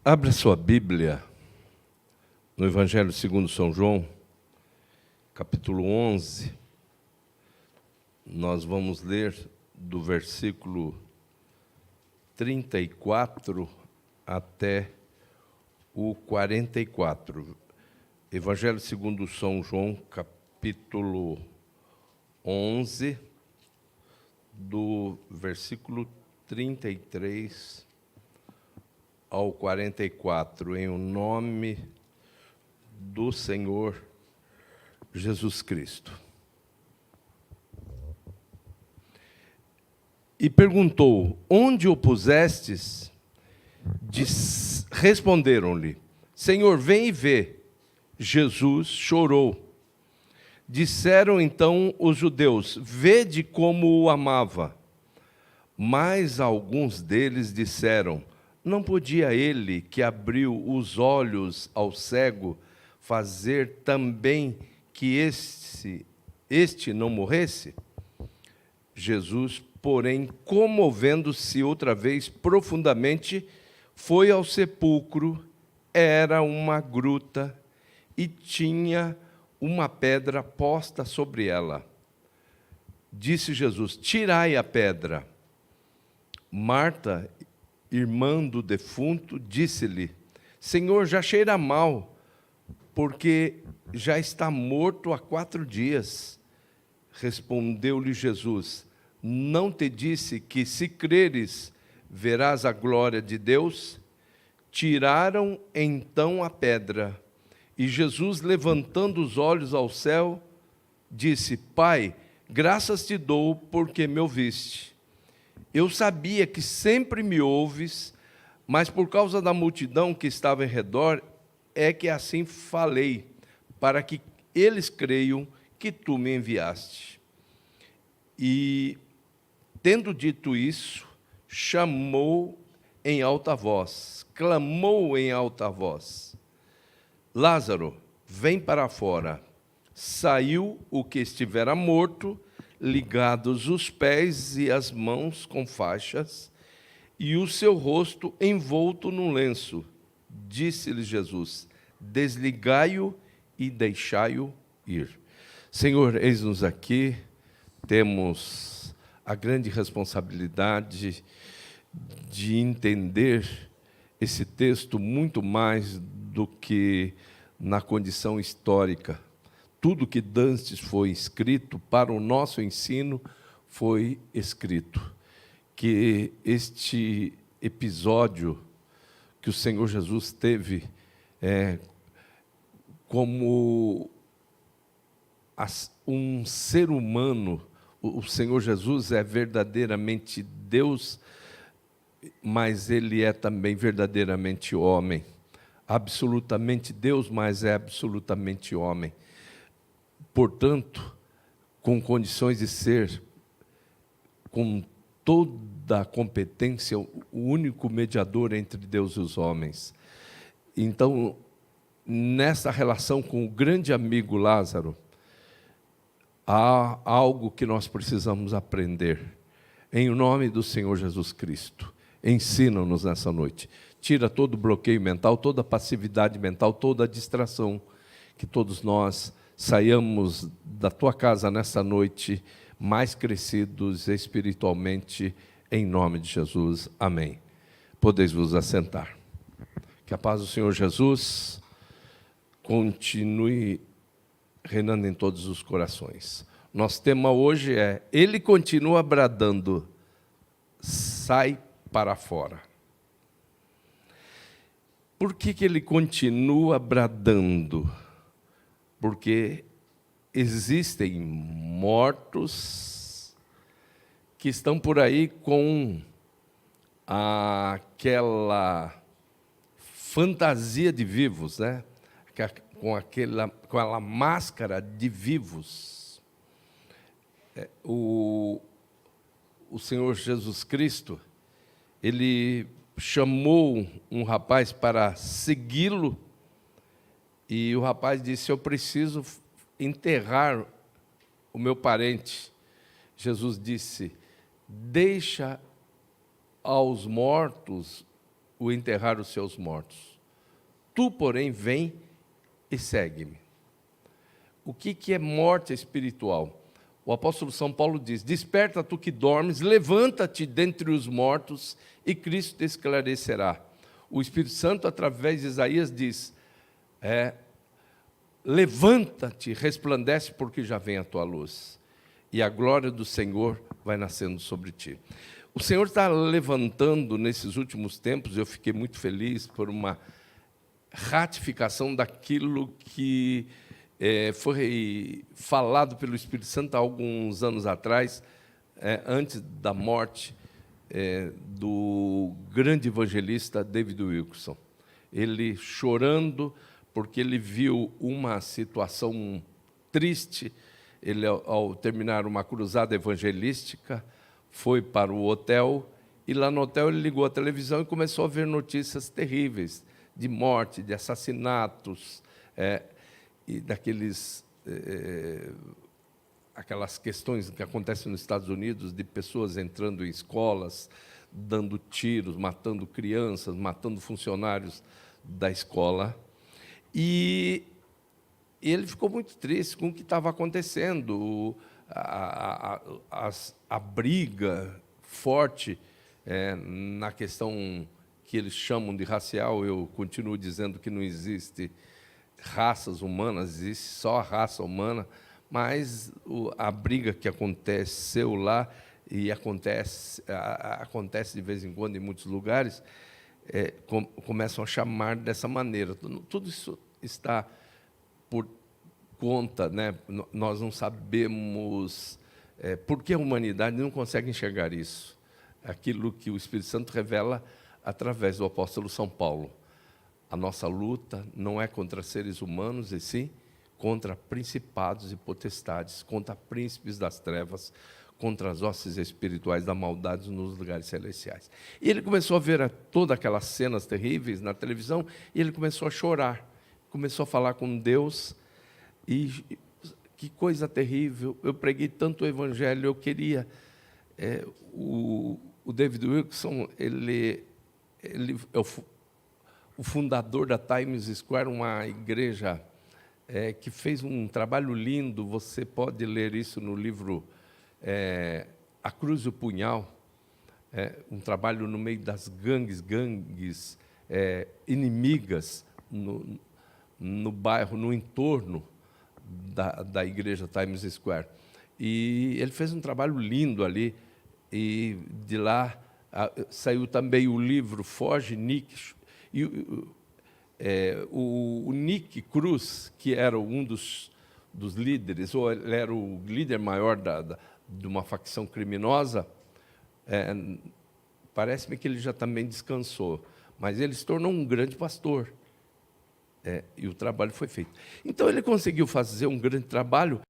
Abra sua Bíblia no Evangelho segundo São João, capítulo 11. Nós vamos ler do versículo 34 até o 44. Evangelho segundo São João, capítulo 11, do versículo 33 ao 44, em o nome do Senhor Jesus Cristo. E perguntou: onde o pusestes? Responderam-lhe: Senhor, vem e vê. Jesus chorou. Disseram então os judeus: vede como o amava. Mas alguns deles disseram: não podia ele, que abriu os olhos ao cego, fazer também que este não morresse? Jesus, porém, comovendo-se outra vez profundamente, foi ao sepulcro. Era uma gruta e tinha uma pedra posta sobre ela. Disse Jesus: tirai a pedra. Marta, irmã do defunto, disse-lhe: Senhor, já cheira mal, porque já está morto há 4 dias. Respondeu-lhe Jesus: não te disse que, se creres, verás a glória de Deus? Tiraram então a pedra. E Jesus, levantando os olhos ao céu, disse: Pai, graças te dou porque me ouviste. Eu sabia que sempre me ouves, mas por causa da multidão que estava em redor, é que assim falei, para que eles creiam que tu me enviaste. E, tendo dito isso, chamou em alta voz, clamou em alta voz: Lázaro, vem para fora. Saiu o que estivera morto, ligados os pés e as mãos com faixas, e o seu rosto envolto num lenço. Disse-lhe Jesus: desligai-o e deixai-o ir. Senhor, eis-nos aqui, temos a grande responsabilidade de entender esse texto muito mais do que na condição histórica. Tudo que dantes foi escrito para o nosso ensino foi escrito. Que este episódio que o Senhor Jesus teve como um ser humano, o Senhor Jesus é verdadeiramente Deus, mas Ele é também verdadeiramente homem. Absolutamente Deus, mas é absolutamente homem. Portanto, com condições de ser, com toda a competência, o único mediador entre Deus e os homens. Então, nessa relação com o grande amigo Lázaro, há algo que nós precisamos aprender. Em nome do Senhor Jesus Cristo, ensina-nos nessa noite. Tira todo o bloqueio mental, toda a passividade mental, toda a distração, que todos nós saiamos da tua casa nessa noite mais crescidos espiritualmente, em nome de Jesus. Amém. Podeis vos assentar. Que a paz do Senhor Jesus continue reinando em todos os corações. Nosso tema hoje é: Ele continua bradando, sai para fora. Por que Ele continua bradando? Porque existem mortos que estão por aí com aquela fantasia de vivos, né? Com aquela máscara de vivos. O Senhor Jesus Cristo, Ele chamou um rapaz para segui-lo, e o rapaz disse: eu preciso enterrar o meu parente. Jesus disse: deixa aos mortos o enterrar os seus mortos. Tu, porém, vem e segue-me. O que é morte espiritual? O apóstolo São Paulo diz: desperta tu que dormes, levanta-te dentre os mortos e Cristo te esclarecerá. O Espírito Santo, através de Isaías, diz: levanta-te, resplandece, porque já vem a tua luz, e a glória do Senhor vai nascendo sobre ti. O Senhor está levantando nesses últimos tempos, eu fiquei muito feliz por uma ratificação daquilo que foi falado pelo Espírito Santo há alguns anos atrás, antes da morte do grande evangelista David Wilkerson. Ele chorando porque ele viu uma situação triste. Ele, ao terminar uma cruzada evangelística, foi para o hotel, e lá no hotel ele ligou a televisão e começou a ver notícias terríveis de morte, de assassinatos, e aquelas questões que acontecem nos Estados Unidos, de pessoas entrando em escolas, dando tiros, matando crianças, matando funcionários da escola. E ele ficou muito triste com o que estava acontecendo, a briga forte na questão que eles chamam de racial. Eu continuo dizendo que não existe raças humanas, existe só a raça humana, mas a briga que aconteceu lá, e acontece de vez em quando em muitos lugares, começam a chamar dessa maneira. Tudo isso está por conta, né? Nós não sabemos por que a humanidade não consegue enxergar isso. Aquilo que o Espírito Santo revela através do apóstolo São Paulo. A nossa luta não é contra seres humanos, e sim contra principados e potestades, contra príncipes das trevas, contra as hostes espirituais da maldade nos lugares celestiais. E ele começou a ver todas aquelas cenas terríveis na televisão, e ele começou a chorar, começou a falar com Deus, e que coisa terrível, eu preguei tanto o Evangelho, eu queria... o David Wilkerson, ele é o fundador da Times Square, uma igreja que fez um trabalho lindo. Você pode ler isso no livro A Cruz e o Punhal, um trabalho no meio das gangues inimigas no bairro, no entorno da igreja Times Square. E ele fez um trabalho lindo ali, e de lá saiu também o livro Foge, Nick. E o Nick Cruz, que era um dos líderes, ou ele era o líder maior de uma facção criminosa, parece-me que ele já também descansou, mas ele se tornou um grande pastor, e o trabalho foi feito. Então, ele conseguiu fazer um grande trabalho,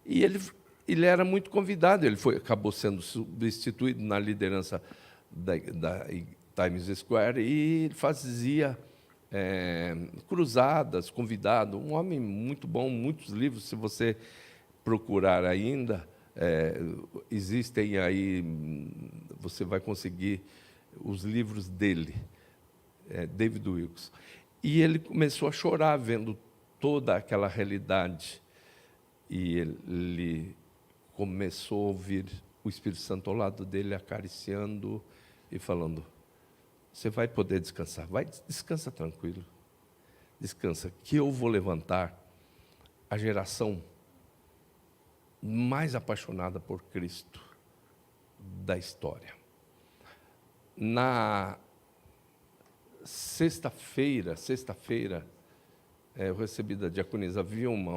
e ele era muito convidado. Ele acabou sendo substituído na liderança da Times Square, e ele fazia cruzadas, convidado. Um homem muito bom, muitos livros, se você procurar ainda, existem aí, você vai conseguir os livros dele, David Wilkerson. E ele começou a chorar vendo toda aquela realidade, e ele começou a ouvir o Espírito Santo ao lado dele, acariciando e falando: você vai poder descansar, descansa tranquilo, descansa, que eu vou levantar a geração mais apaixonada por Cristo da história. Na sexta-feira, eu recebi da diaconisa Vilma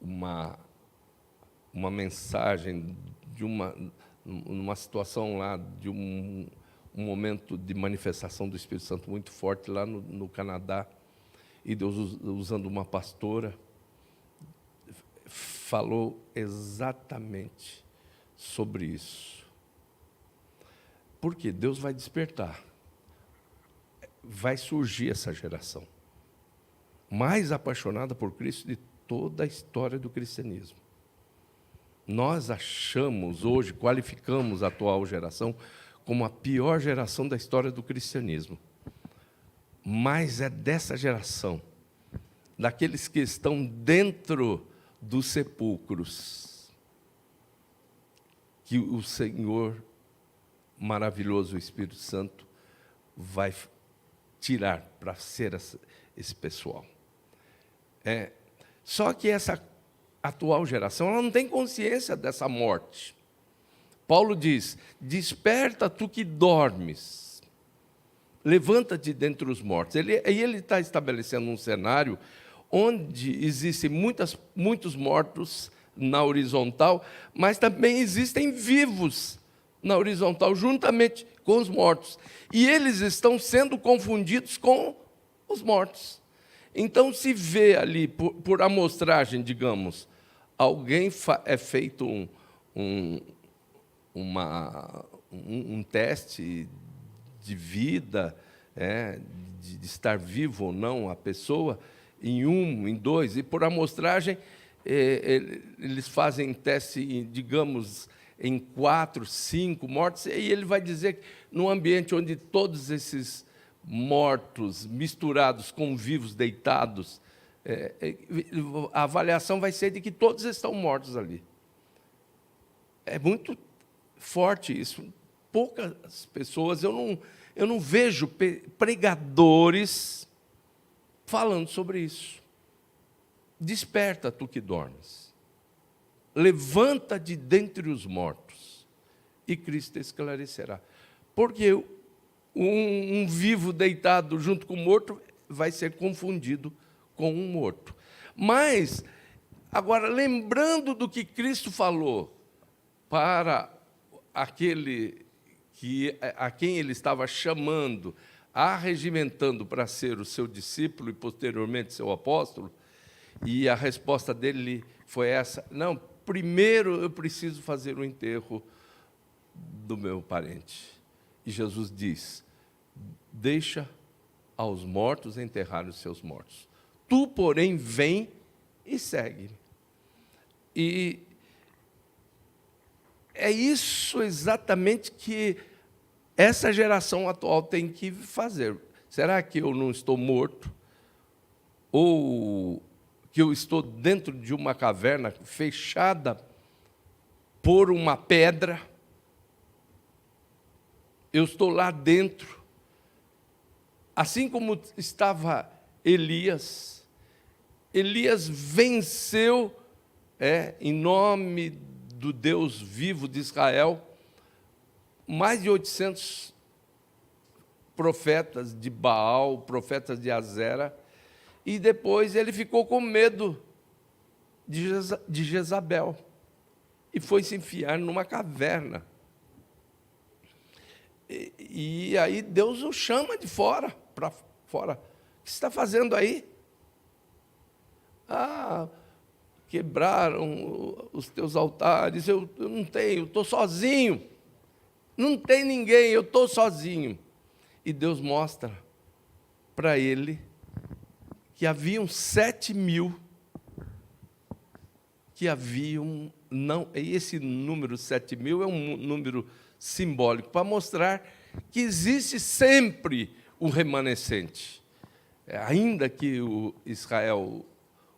uma mensagem de uma situação lá, de um momento de manifestação do Espírito Santo muito forte lá no Canadá, e Deus, usando uma pastora, falou exatamente sobre isso. Porque Deus vai despertar, vai surgir essa geração mais apaixonada por Cristo de toda a história do cristianismo. Nós achamos hoje, qualificamos a atual geração como a pior geração da história do cristianismo. Mas é dessa geração, daqueles que estão dentro dos sepulcros, que o Senhor maravilhoso, o Espírito Santo, vai tirar para ser esse pessoal. Só que essa atual geração, ela não tem consciência dessa morte. Paulo diz: desperta tu que dormes, levanta-te dentre os mortos. Ele está estabelecendo um cenário onde existem muitos mortos na horizontal, mas também existem vivos na horizontal, juntamente com os mortos. E eles estão sendo confundidos com os mortos. Então, se vê ali, por amostragem, digamos, alguém é feito um teste de vida, de estar vivo ou não a pessoa, em 2, e por amostragem, eles fazem teste, digamos, em 4, 5 mortos, e ele vai dizer que num ambiente onde todos esses mortos misturados com vivos deitados, a avaliação vai ser de que todos estão mortos ali. É muito forte isso. Poucas pessoas, eu não vejo pregadores falando sobre isso. Desperta, tu que dormes. Levanta de dentre os mortos, e Cristo esclarecerá. Porque um vivo deitado junto com o morto vai ser confundido com um morto. Mas, agora, lembrando do que Cristo falou para aquele a quem ele estava chamando, arregimentando para ser o seu discípulo e, posteriormente, seu apóstolo, e a resposta dele foi essa: não, primeiro eu preciso fazer o enterro do meu parente. E Jesus diz: deixa aos mortos enterrar os seus mortos. Tu, porém, vem e segue. E é isso exatamente que essa geração atual tem que fazer. Será que eu não estou morto? Ou que eu estou dentro de uma caverna fechada por uma pedra? Eu estou lá dentro. Assim como estava Elias. Elias venceu, em nome do Deus vivo de Israel, mais de 800 profetas de Baal, profetas de Azera, e depois ele ficou com medo de Jezabel e foi se enfiar numa caverna. E aí Deus o chama de fora, para fora. O que você está fazendo aí? Quebraram os teus altares, eu não tenho, estou sozinho. Não tem ninguém, eu estou sozinho. E Deus mostra para ele que haviam 7.000 que haviam, não, esse número 7.000 é um número simbólico, para mostrar que existe sempre um remanescente. Ainda que o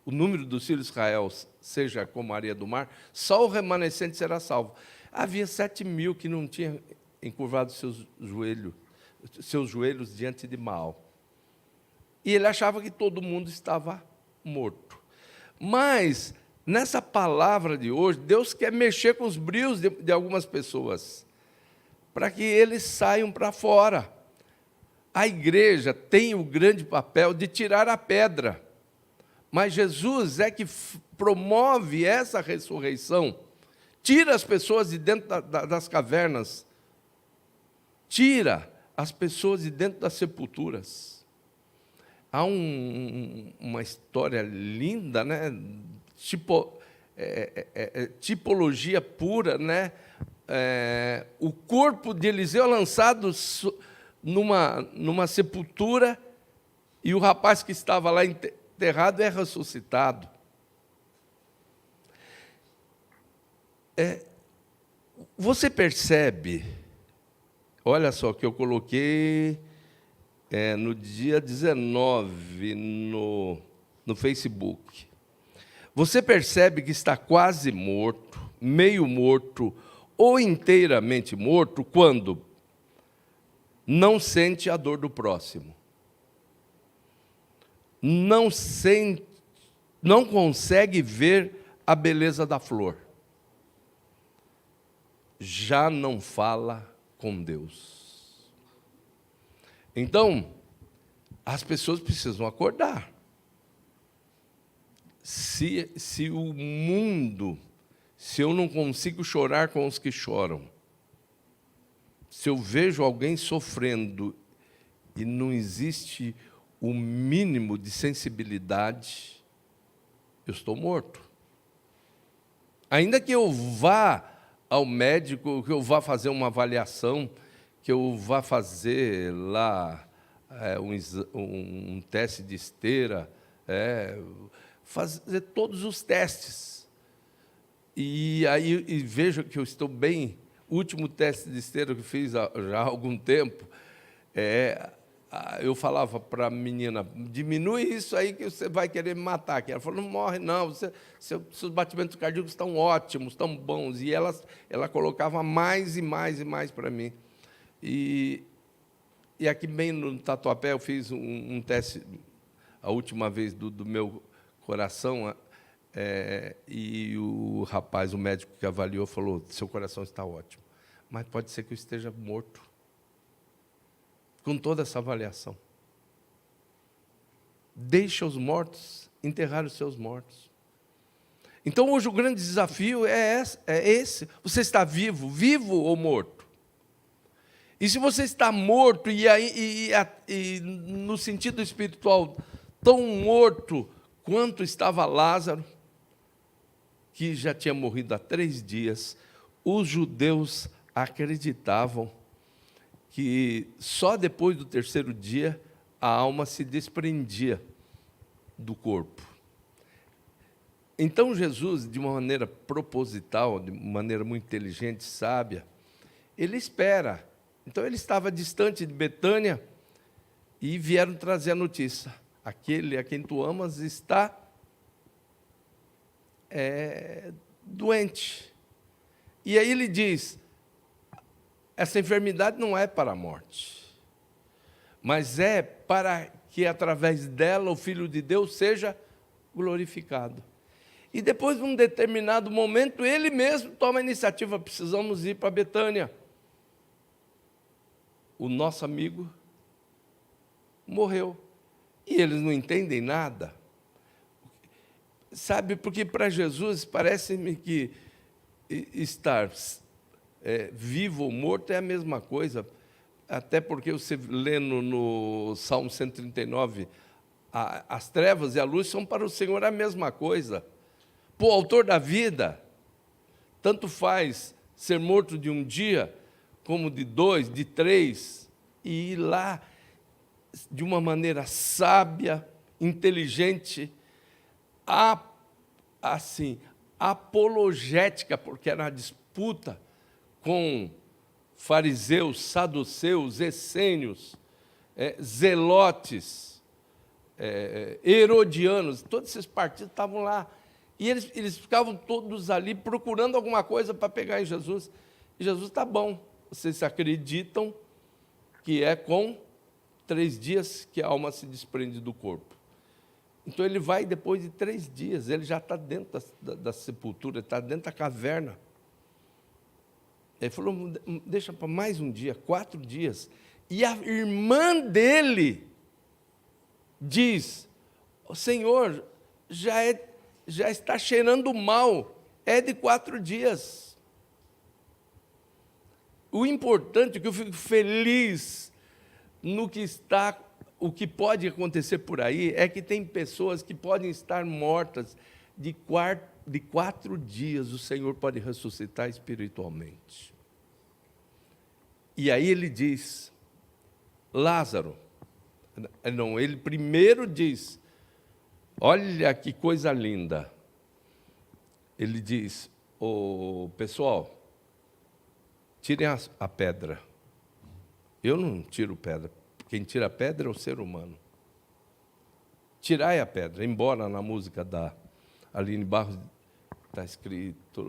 número dos filhos de Israel seja como a areia do mar, só o remanescente será salvo. Havia 7.000 que não tinham encurvado seus joelhos diante de Baal. E ele achava que todo mundo estava morto. Mas, nessa palavra de hoje, Deus quer mexer com os brios de algumas pessoas, para que eles saiam para fora. A igreja tem o grande papel de tirar a pedra, mas Jesus é que promove essa ressurreição, tira as pessoas de dentro das cavernas, tira as pessoas de dentro das sepulturas. Há uma história linda, né? Tipologia pura, né? O corpo de Eliseu é lançado numa sepultura e o rapaz que estava lá enterrado é ressuscitado. Você percebe, Olha só que eu coloquei no dia 19 no Facebook. Você percebe que está quase morto, meio morto ou inteiramente morto quando não sente a dor do próximo. Não consegue ver a beleza da flor. Já não fala com Deus. Então, as pessoas precisam acordar. Se o mundo, se eu não consigo chorar com os que choram, se eu vejo alguém sofrendo e não existe o mínimo de sensibilidade, eu estou morto. Ainda que eu vá ao médico, que eu vá fazer uma avaliação, que eu vá fazer lá um teste de esteira, fazer todos os testes. E aí vejo que eu estou bem. O último teste de esteira que eu fiz já há algum tempo, eu falava para a menina, diminui isso aí que você vai querer me matar. Ela falou, não morre não, seus batimentos cardíacos estão ótimos, estão bons. E ela colocava mais e mais e mais para mim. E aqui bem no Tatuapé eu fiz um teste, a última vez do meu coração, e o rapaz, o médico que avaliou, falou, seu coração está ótimo, mas pode ser que eu esteja morto. Com toda essa avaliação. Deixa os mortos enterrar os seus mortos. Então, hoje, o grande desafio é esse. Você está vivo ou morto? E se você está morto, e no sentido espiritual, tão morto quanto estava Lázaro, que já tinha morrido há 3 dias, os judeus acreditavam que só depois do 3º dia a alma se desprendia do corpo. Então Jesus, de uma maneira proposital, de maneira muito inteligente, sábia, ele espera. Então ele estava distante de Betânia e vieram trazer a notícia. Aquele a quem tu amas está doente. E aí ele diz, essa enfermidade não é para a morte, mas é para que, através dela, o Filho de Deus seja glorificado. E depois, num determinado momento, ele mesmo toma a iniciativa, precisamos ir para Betânia. O nosso amigo morreu. E eles não entendem nada. Sabe, porque para Jesus parece-me que estar vivo ou morto é a mesma coisa, até porque você lê no Salmo 139, as trevas e a luz são para o Senhor a mesma coisa. Para o autor da vida, tanto faz ser morto de um dia, como de 2, de 3, e ir lá de uma maneira sábia, inteligente, assim, apologética, porque era uma disputa com fariseus, saduceus, essênios, zelotes, herodianos, todos esses partidos estavam lá. E eles ficavam todos ali procurando alguma coisa para pegar em Jesus. E Jesus, está bom, vocês acreditam que é com 3 dias que a alma se desprende do corpo. Então ele vai, depois de 3 dias, ele já está dentro da sepultura, está dentro da caverna. Ele falou, deixa para mais um dia, 4 dias. E a irmã dele diz, Senhor, já está cheirando mal, é de 4 dias. O importante é que eu fico feliz no que está, o que pode acontecer por aí, é que tem pessoas que podem estar mortas de 4 dias, o Senhor pode ressuscitar espiritualmente. E aí ele diz, Lázaro, não, ele primeiro diz, olha que coisa linda. Ele diz, pessoal, tirem a pedra. Eu não tiro pedra. Quem tira a pedra é o ser humano. Tirai a pedra, embora na música da Aline Barros está escrito,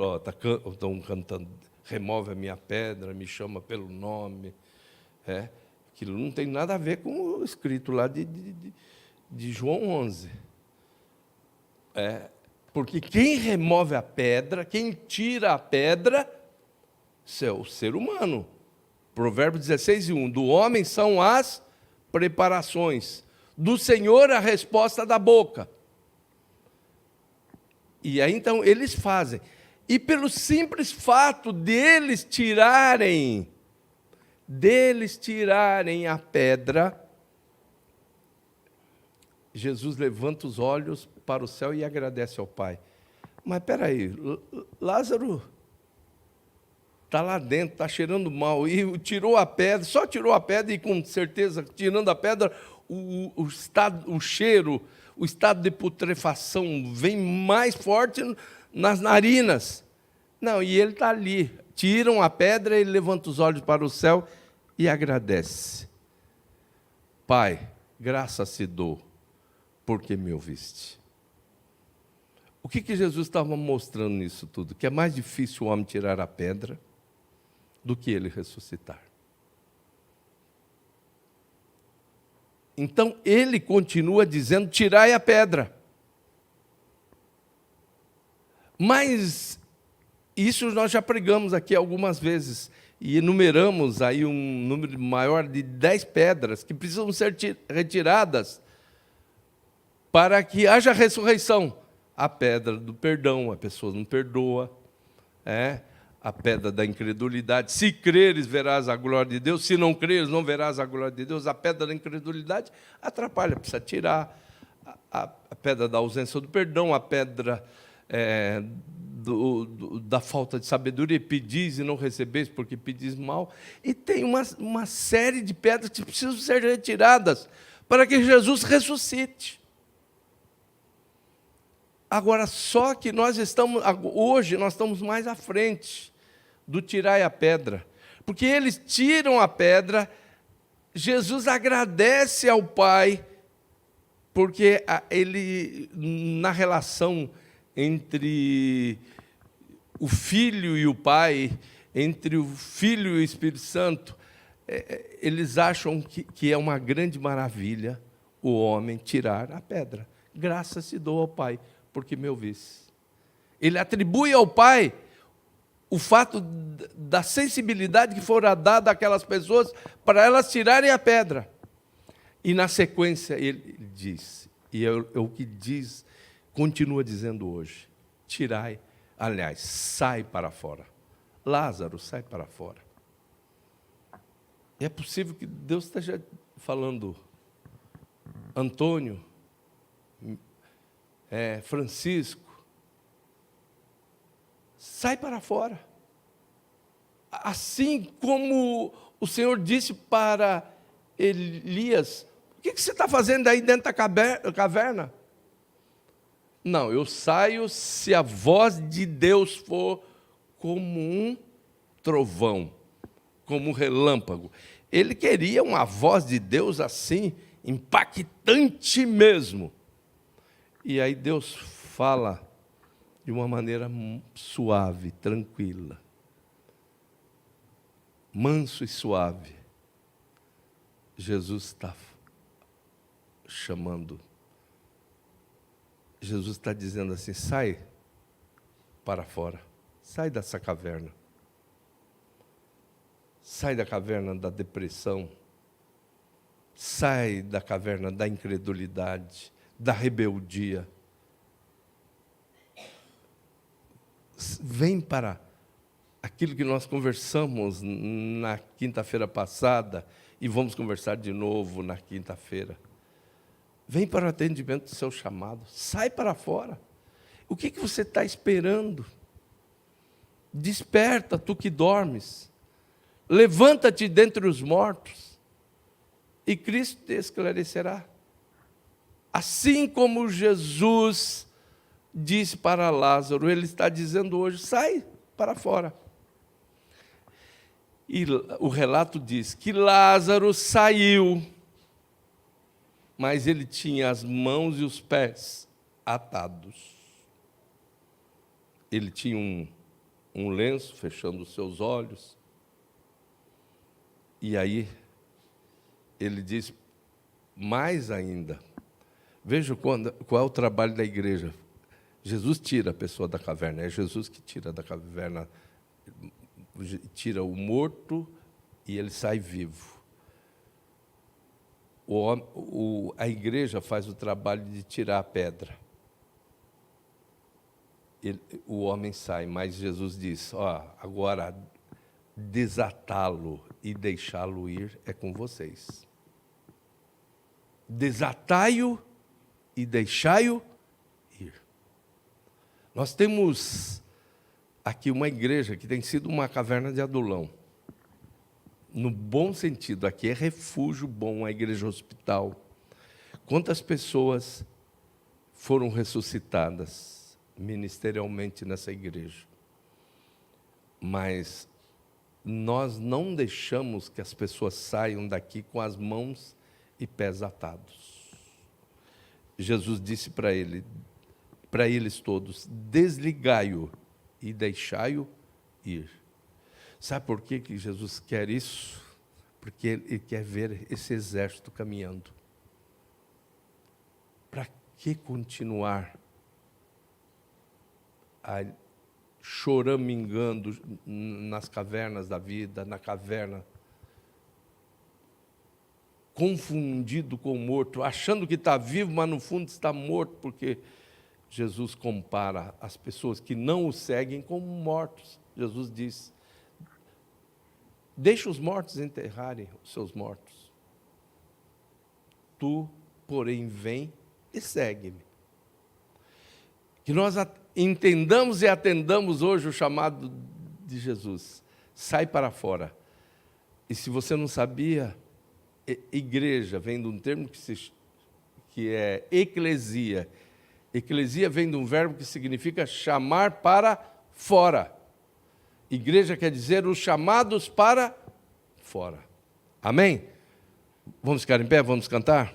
estão cantando, remove a minha pedra, me chama pelo nome. Aquilo não tem nada a ver com o escrito lá de João 11. Porque quem remove a pedra, quem tira a pedra, é o ser humano. Provérbios 16:1. Do homem são as preparações, do Senhor a resposta da boca. E aí, então, eles fazem. E pelo simples fato deles tirarem a pedra, Jesus levanta os olhos para o céu e agradece ao Pai. Mas espera aí, Lázaro está lá dentro, está cheirando mal, e tirou a pedra, só tirou a pedra, e com certeza, tirando a pedra, o cheiro, o estado de putrefação vem mais forte nas narinas. Não, e ele está ali. Tiram a pedra, ele levanta os olhos para o céu e agradece. Pai, graças te dou, porque me ouviste. O que Jesus estava mostrando nisso tudo? Que é mais difícil o homem tirar a pedra do que ele ressuscitar. Então, ele continua dizendo, tirai a pedra. Mas isso nós já pregamos aqui algumas vezes, e enumeramos aí um número maior de 10 pedras que precisam ser retiradas para que haja ressurreição. A pedra do perdão, a pessoa não perdoa, a pedra da incredulidade. Se creres, verás a glória de Deus. Se não creres, não verás a glória de Deus. A pedra da incredulidade atrapalha, precisa tirar. A pedra da ausência do perdão, a pedra da falta de sabedoria, pedis e não recebeis porque pedis mal. E tem uma série de pedras que precisam ser retiradas para que Jesus ressuscite. Agora, só que hoje nós estamos mais à frente do tirar a pedra. Porque eles tiram a pedra, Jesus agradece ao Pai, porque ele, na relação entre o Filho e o Pai, entre o Filho e o Espírito Santo, eles acham que é uma grande maravilha o homem tirar a pedra. Graças te dou ao Pai, porque me ouviste. Ele atribui ao Pai o fato da sensibilidade que fora dada àquelas pessoas para elas tirarem a pedra. E na sequência ele diz, e é o que diz, continua dizendo hoje, sai para fora. Lázaro, sai para fora. E é possível que Deus esteja falando, Antônio, Francisco, sai para fora. Assim como o Senhor disse para Elias, o que você está fazendo aí dentro da caverna? Não, eu saio se a voz de Deus for como um trovão, como um relâmpago. Ele queria uma voz de Deus assim, impactante mesmo. E aí Deus fala de uma maneira suave, tranquila, manso e suave. Jesus está chamando, Jesus está dizendo assim, sai para fora, sai dessa caverna, sai da caverna da depressão, sai da caverna da incredulidade, da rebeldia. Vem para aquilo que nós conversamos na quinta-feira passada e vamos conversar de novo na quinta-feira. Vem para o atendimento do seu chamado. Sai para fora. O que você está esperando? Desperta, tu que dormes. Levanta-te dentre os mortos e Cristo te esclarecerá. Assim como Jesus disse para Lázaro, ele está dizendo hoje, sai para fora. E o relato diz que Lázaro saiu, mas ele tinha as mãos e os pés atados. Ele tinha um lenço fechando os seus olhos. E aí, ele diz mais ainda. Veja qual é o trabalho da igreja. Jesus tira a pessoa da caverna, é Jesus que tira da caverna, tira o morto e ele sai vivo. A igreja faz o trabalho de tirar a pedra. O homem sai, mas Jesus diz, agora desatá-lo e deixá-lo ir é com vocês. Desatai-o e deixai-o ir. Nós temos aqui uma igreja que tem sido uma caverna de adulão. No bom sentido, aqui é refúgio bom, a igreja hospital. Quantas pessoas foram ressuscitadas ministerialmente nessa igreja? Mas nós não deixamos que as pessoas saiam daqui com as mãos e pés atados. Jesus disse para eles todos, desligai-o e deixai-o ir. Sabe por que Jesus quer isso? Porque ele quer ver esse exército caminhando. Para que continuar choramingando nas cavernas da vida, na caverna, confundido com o morto, achando que está vivo, mas no fundo está morto, porque Jesus compara as pessoas que não o seguem como mortos. Jesus diz, deixa os mortos enterrarem os seus mortos. Tu, porém, vem e segue-me. Que nós entendamos e atendamos hoje o chamado de Jesus. Sai para fora. E se você não sabia, igreja vem de um termo que é eclesia. Eclesia vem de um verbo que significa chamar para fora. Igreja quer dizer os chamados para fora. Amém? Vamos ficar em pé, vamos cantar?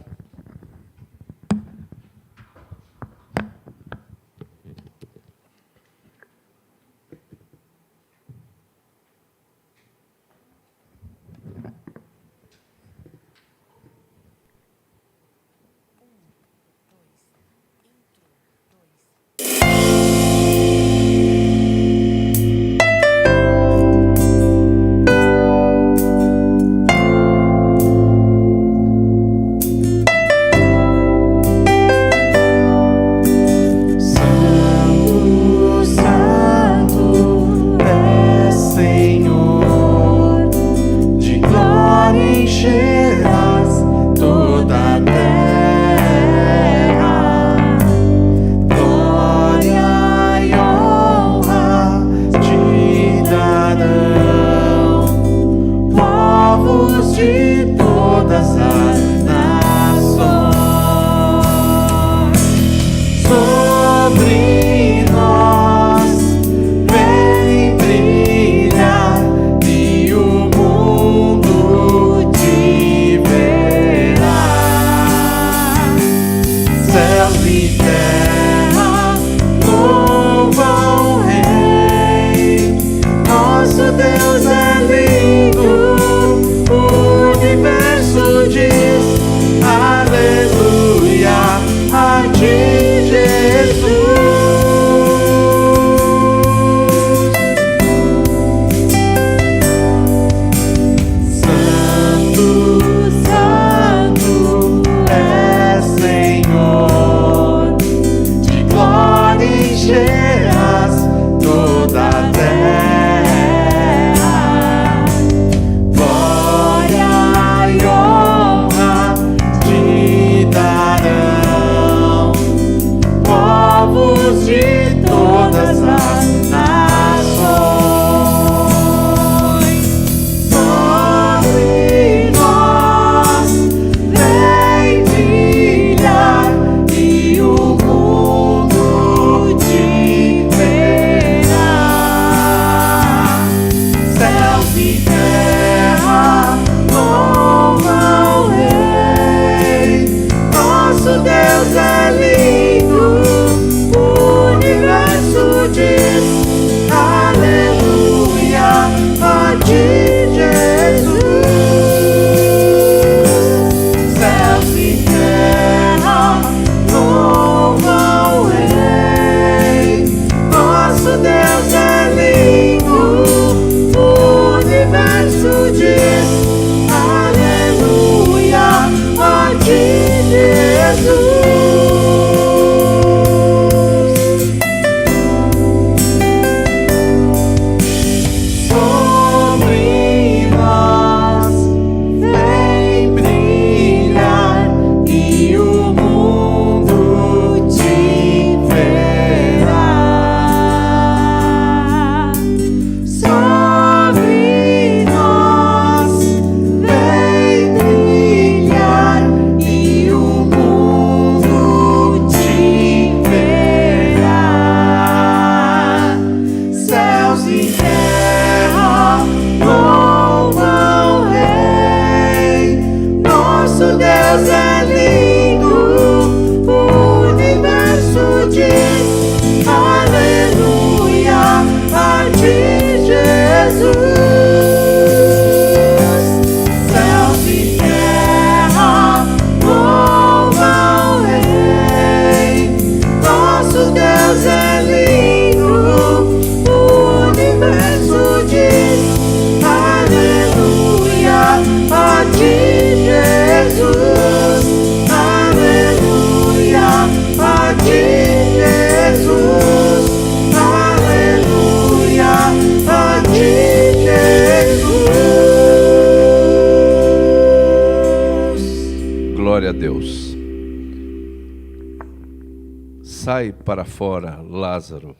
Sai para fora, Lázaro.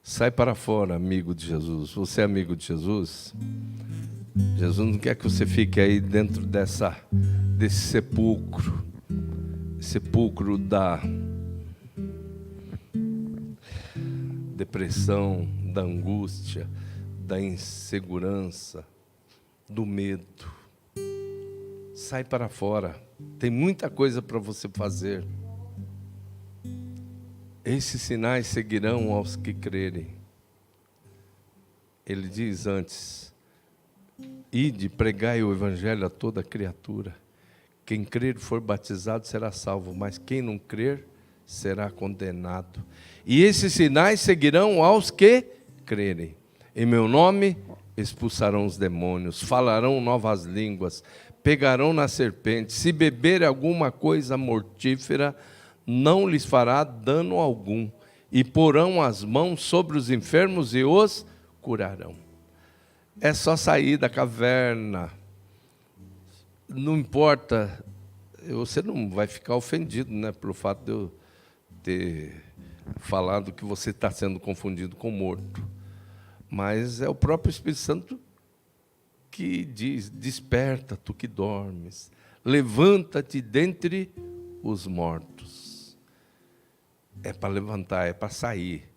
Sai para fora, amigo de Jesus. Você é amigo de Jesus? Jesus não quer que você fique aí dentro desse sepulcro da depressão, da angústia, da insegurança, do medo. Sai para fora. Tem muita coisa para você fazer. Esses sinais seguirão aos que crerem. Ele diz antes: ide, pregai o evangelho a toda criatura. Quem crer e for batizado será salvo, mas quem não crer será condenado. E esses sinais seguirão aos que crerem. Em meu nome expulsarão os demônios, falarão novas línguas, pegarão na serpente. Se beber alguma coisa mortífera, não lhes fará dano algum. E porão as mãos sobre os enfermos e os curarão. É só sair da caverna. Não importa, você não vai ficar ofendido, né, pelo fato de eu ter falado que você está sendo confundido com morto. Mas é o próprio Espírito Santo que diz: desperta, tu que dormes, levanta-te dentre os mortos. É para levantar, é para sair,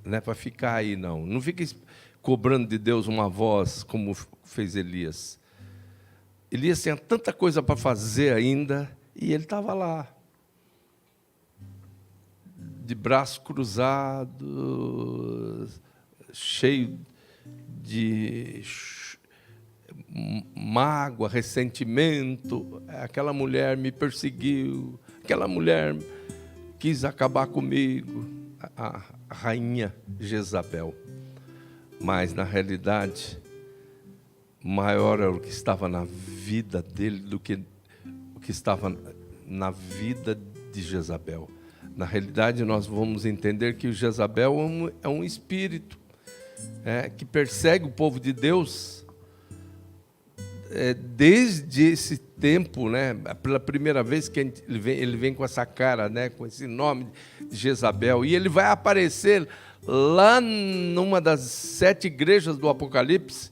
não é para ficar aí, não. Não fique cobrando de Deus uma voz como fez Elias. Elias tinha tanta coisa para fazer ainda, e ele estava lá, de braços cruzados, cheio de mágoa, ressentimento. Aquela mulher me perseguiu, aquela mulher quis acabar comigo, a rainha Jezabel. Mas, na realidade, maior era o que estava na vida dele do que o que estava na vida de Jezabel. Na realidade, nós vamos entender que Jezabel é um espírito que persegue o povo de Deus desde esse tempo, né? Pela primeira vez que ele vem com essa cara, né? Com esse nome de Jezabel, e ele vai aparecer lá numa das 7 igrejas do Apocalipse.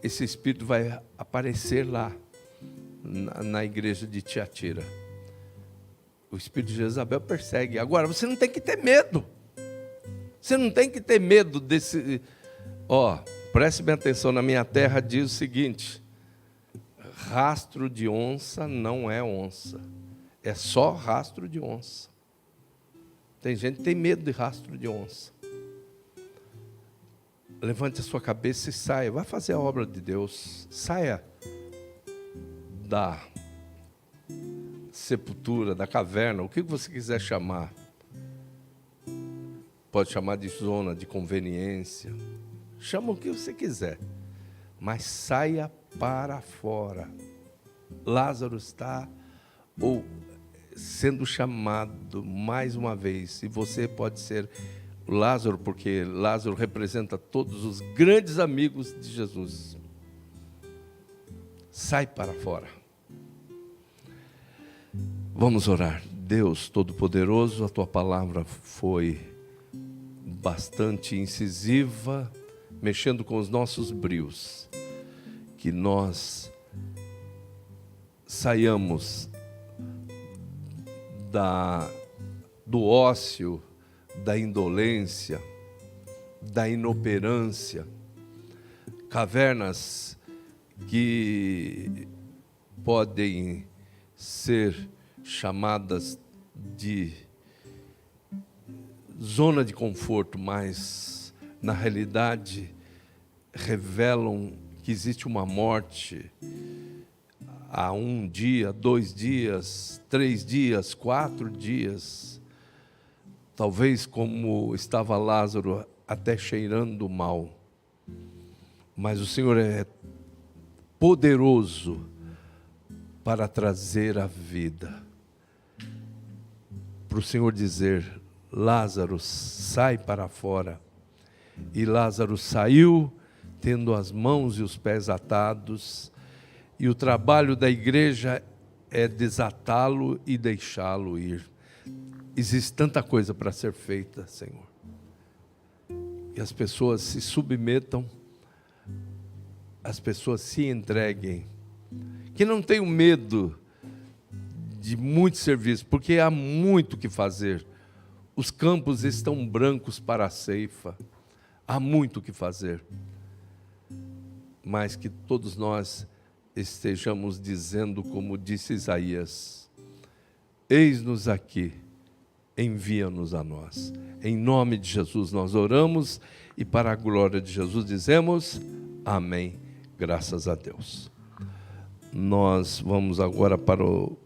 Esse espírito vai aparecer lá na igreja de Tiatira. O espírito de Jezabel persegue. Agora, você não tem que ter medo. Você não tem que ter medo desse... preste bem atenção, na minha terra diz o seguinte: rastro de onça não é onça. É só rastro de onça. Tem gente que tem medo de rastro de onça. Levante a sua cabeça e saia. Vai fazer a obra de Deus. Saia da sepultura, da caverna, o que você quiser chamar. Pode chamar de zona de conveniência. Chama o que você quiser. Mas saia para fora. Lázaro está sendo chamado mais uma vez. E você pode ser Lázaro, porque Lázaro representa todos os grandes amigos de Jesus. Sai para fora. Vamos orar. Deus Todo-Poderoso, a Tua palavra foi bastante incisiva, mexendo com os nossos brios. Que nós saiamos do ócio, da indolência, da inoperância, cavernas que podem ser chamadas de zona de conforto, mas na realidade revelam que existe uma morte há 1 dia, 2 dias, 3 dias, 4 dias. Talvez como estava Lázaro, até cheirando mal. Mas o Senhor é poderoso para trazer a vida. Para o Senhor dizer: Lázaro, sai para fora. E Lázaro saiu, tendo as mãos e os pés atados. E o trabalho da igreja é desatá-lo e deixá-lo ir. existe tanta coisa para ser feita, Senhor. E as pessoas se submetam, as pessoas se entreguem, que não tenham medo de muito serviço, porque há muito que fazer. Os campos estão brancos para a ceifa, há muito que fazer. Mas que todos nós estejamos dizendo, como disse Isaías: eis-nos aqui, envia-nos a nós. Em nome de Jesus nós oramos e para a glória de Jesus dizemos amém, graças a Deus. Nós vamos agora para o